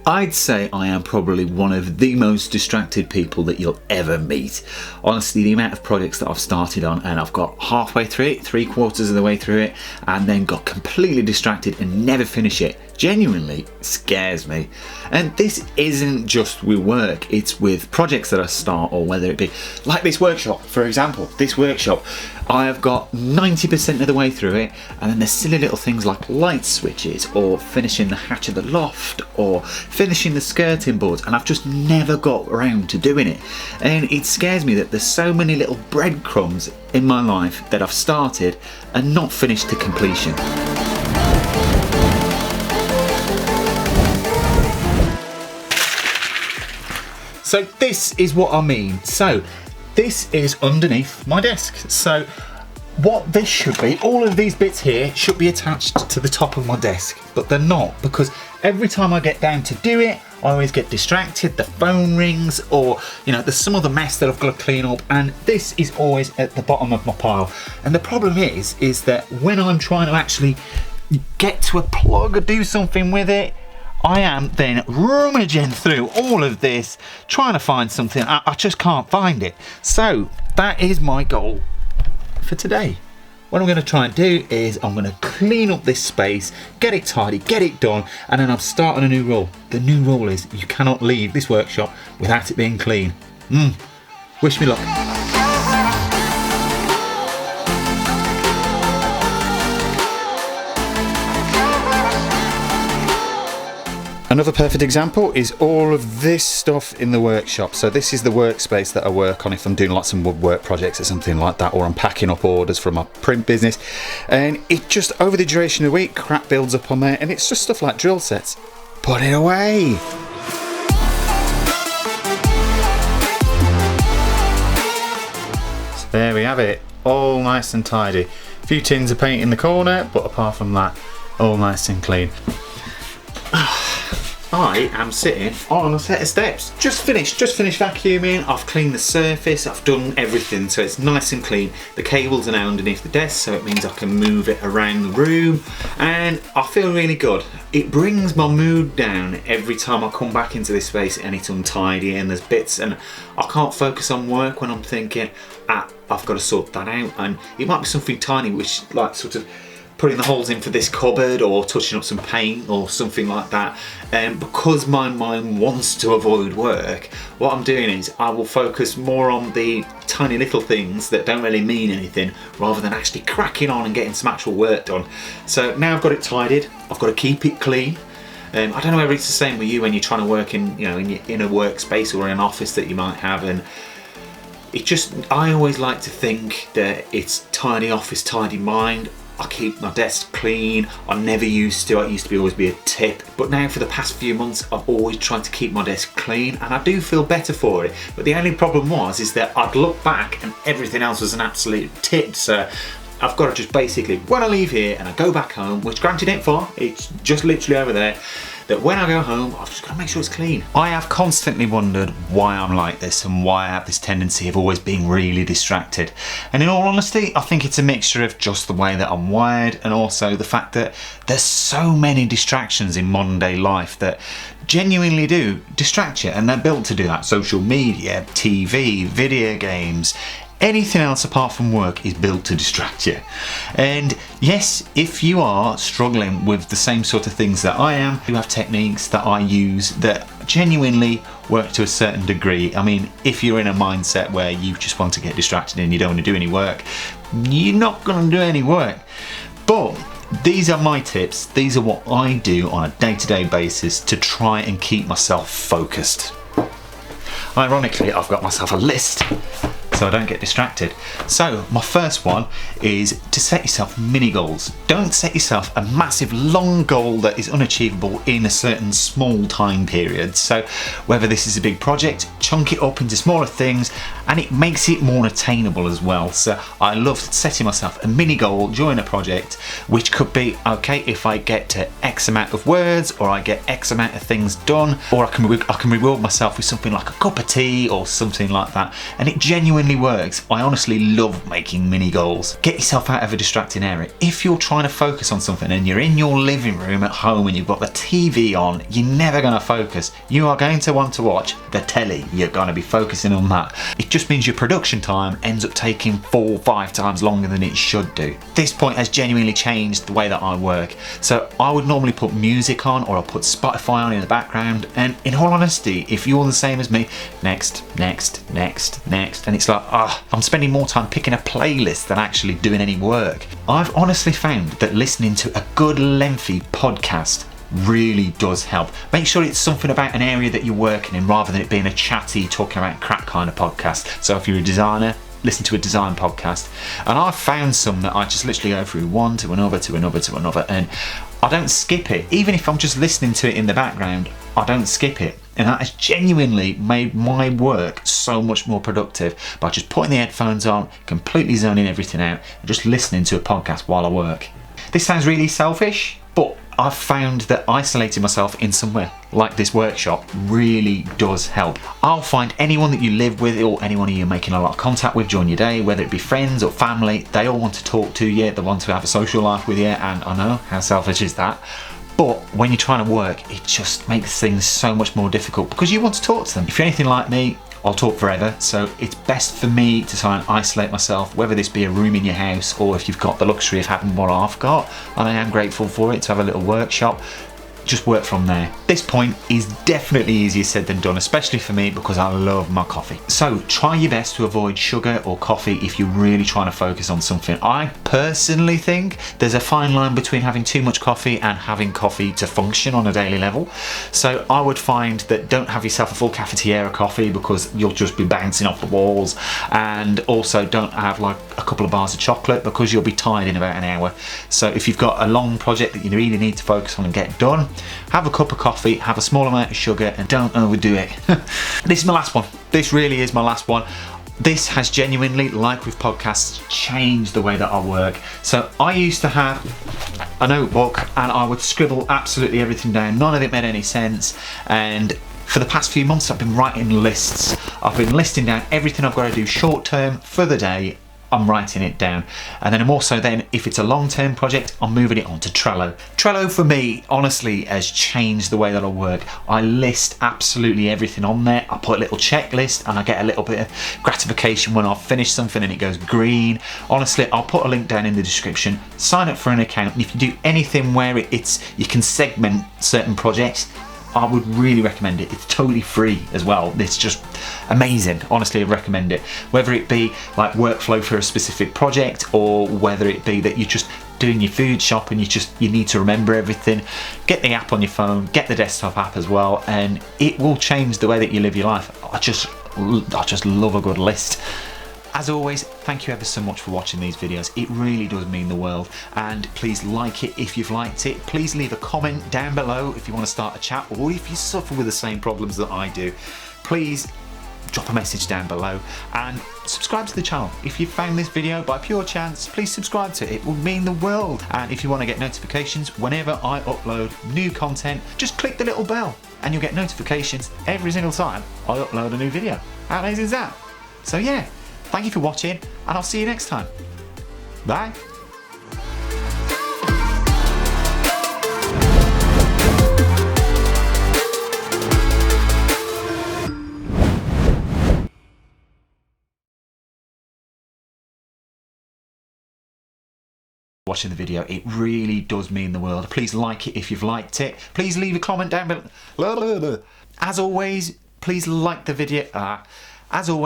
I'd say I am probably one of the most distracted people that you'll ever meet. Honestly, the amount of projects that I've started on and I've got halfway through it, 3/4 of the way through it, and then got completely distracted and never finish it, genuinely scares me. And this isn't just with work, it's with projects that I start, or whether it be like this workshop, for example. This workshop, I have got 90% of the way through it, and then there's silly little things like light switches, or finishing the hatch of the loft, or finishing the skirting boards, and I've just never got around to doing it. And it scares me that there's so many little breadcrumbs in my life that I've started and not finished to completion. So this is what I mean. So this is underneath my desk. So what this should be, all of these bits here should be attached to the top of my desk, but they're not, because every time I get down to do it, I always get distracted, the phone rings, or there's some other mess that I've got to clean up, and this is always at the bottom of my pile. And the problem is that when I'm trying to actually get to a plug or do something with it, I am then rummaging through all of this, trying to find something. I just can't find it. So that is my goal for today. What I'm going to try and do is I'm going to clean up this space, get it tidy, get it done, and then I'm starting a new rule. The new rule is you cannot leave this workshop without it being clean. Wish me luck. Another perfect example is all of this stuff in the workshop. So this is the workspace that I work on if I'm doing lots of woodwork projects or something like that, or I'm packing up orders from my print business. And it just, over the duration of the week, crap builds up on there, and it's just stuff like drill sets. Put it away. So there we have it, all nice and tidy. A few tins of paint in the corner, but apart from that, all nice and clean. I am sitting on a set of steps. Just finished vacuuming. I've cleaned the surface, I've done everything, so it's nice and clean. The cables are now underneath the desk, so it means I can move it around the room, and I feel really good. It brings my mood down every time I come back into this space and it's untidy and there's bits, and I can't focus on work when I'm thinking, I've got to sort that out. And it might be something tiny, which like sort of putting the holes in for this cupboard, or touching up some paint or something like that. And because my mind wants to avoid work, what I'm doing is I will focus more on the tiny little things that don't really mean anything, rather than actually cracking on and getting some actual work done. So now I've got it tidied, I've got to keep it clean. I don't know whether it's the same with you when you're trying to work in a workspace or in an office that you might have, and I always like to think that it's tidy office, tidy mind. I keep my desk clean. I never used to. It used to always be a tip. But now for the past few months, I've always tried to keep my desk clean, and I do feel better for it. But the only problem is that I'd look back and everything else was an absolute tip. So I've got to just basically, when I leave here and I go back home, which granted ain't far, it's just literally over there, that when I go home, I've just got to make sure it's clean. I have constantly wondered why I'm like this and why I have this tendency of always being really distracted. And in all honesty, I think it's a mixture of just the way that I'm wired, and also the fact that there's so many distractions in modern day life that genuinely do distract you, and they're built to do that. Social media, TV, video games, anything else apart from work is built to distract you. And yes, if you are struggling with the same sort of things that I am, you have techniques that I use that genuinely work to a certain degree. I mean, if you're in a mindset where you just want to get distracted and you don't want to do any work, you're not going to do any work. But these are my tips. These are what I do on a day-to-day basis to try and keep myself focused. Ironically, I've got myself a list so I don't get distracted. So my first one is to set yourself mini goals. Don't set yourself a massive long goal that is unachievable in a certain small time period. So whether this is a big project, chunk it up into smaller things and it makes it more attainable as well. So I love setting myself a mini goal during a project, which could be, okay, if I get to X amount of words, or I get X amount of things done, or I can reward myself with something like a cup of tea or something like that, and it genuinely works. I honestly love making mini goals. Get yourself out of a distracting area. If you're trying to focus on something and you're in your living room at home and you've got the TV on, you're never going to focus. You are going to want to watch the telly. You're going to be focusing on that. It just means your production time ends up taking 4 or 5 times longer than it should do. This point has genuinely changed the way that I work. So I would normally put music on, or I'll put Spotify on in the background, and in all honesty, if you're the same as me, next, and it's like, I'm spending more time picking a playlist than actually doing any work. I've honestly found that listening to a good lengthy podcast really does help. Make sure it's something about an area that you're working in, rather than it being a chatty, talking about crap kind of podcast. So if you're a designer, listen to a design podcast. And I've found some that I just literally go through one to another, and I don't skip it. Even if I'm just listening to it in the background, I don't skip it. And that has genuinely made my work so much more productive, by just putting the headphones on, completely zoning everything out, and just listening to a podcast while I work. This sounds really selfish, but I've found that isolating myself in somewhere like this workshop really does help. I'll find anyone that you live with, or anyone you're making a lot of contact with during your day, whether it be friends or family, they all want to talk to you, they want to have a social life with you, and I know, how selfish is that? But when you're trying to work, it just makes things so much more difficult, because you want to talk to them. If you're anything like me, I'll talk forever, so it's best for me to try and isolate myself, whether this be a room in your house, or if you've got the luxury of having what I've got, and I am grateful for it, to have a little workshop. Just work from there. This point is definitely easier said than done, especially for me, because I love my coffee. So try your best to avoid sugar or coffee if you're really trying to focus on something. I personally think there's a fine line between having too much coffee and having coffee to function on a daily level. So I would find that don't have yourself a full cafetiere coffee, because you'll just be bouncing off the walls, and also don't have like a couple of bars of chocolate, because you'll be tired in about an hour. So if you've got a long project that you really need to focus on and get done, have a cup of coffee, have a small amount of sugar, and don't overdo it. This is my last one. This really is my last one. This has genuinely, like with podcasts, changed the way that I work. So I used to have a notebook and I would scribble absolutely everything down. None of it made any sense. And for the past few months, I've been writing lists. I've been listing down everything I've got to do short term for the day. I'm writing it down, and then I'm also if it's a long-term project, I'm moving it on to Trello. Trello for me honestly has changed the way that I work. I list absolutely everything on there. I put a little checklist, and I get a little bit of gratification when I've finished something and it goes green. Honestly, I'll put a link down in the description. Sign up for an account, and if you do anything where you can segment certain projects, I would really recommend it. It's totally free as well. It's just amazing. Honestly, I recommend it. Whether it be like workflow for a specific project, or whether it be that you're just doing your food shop and you need to remember everything, get the app on your phone, get the desktop app as well, and it will change the way that you live your life. I just love a good list. As always, thank you ever so much for watching these videos. It really does mean the world. And please like it if you've liked it. Please leave a comment down below if you want to start a chat, or if you suffer with the same problems that I do. Please drop a message down below, and subscribe to the channel. If you found this video by pure chance, please subscribe to it. It will mean the world. And if you want to get notifications whenever I upload new content, just click the little bell and you'll get notifications every single time I upload a new video. How amazing is that? So yeah. Thank you for watching, and I'll see you next time. Bye. Watching the video, it really does mean the world. Please like it if you've liked it. Please leave a comment down below. As always, please like the video. As always,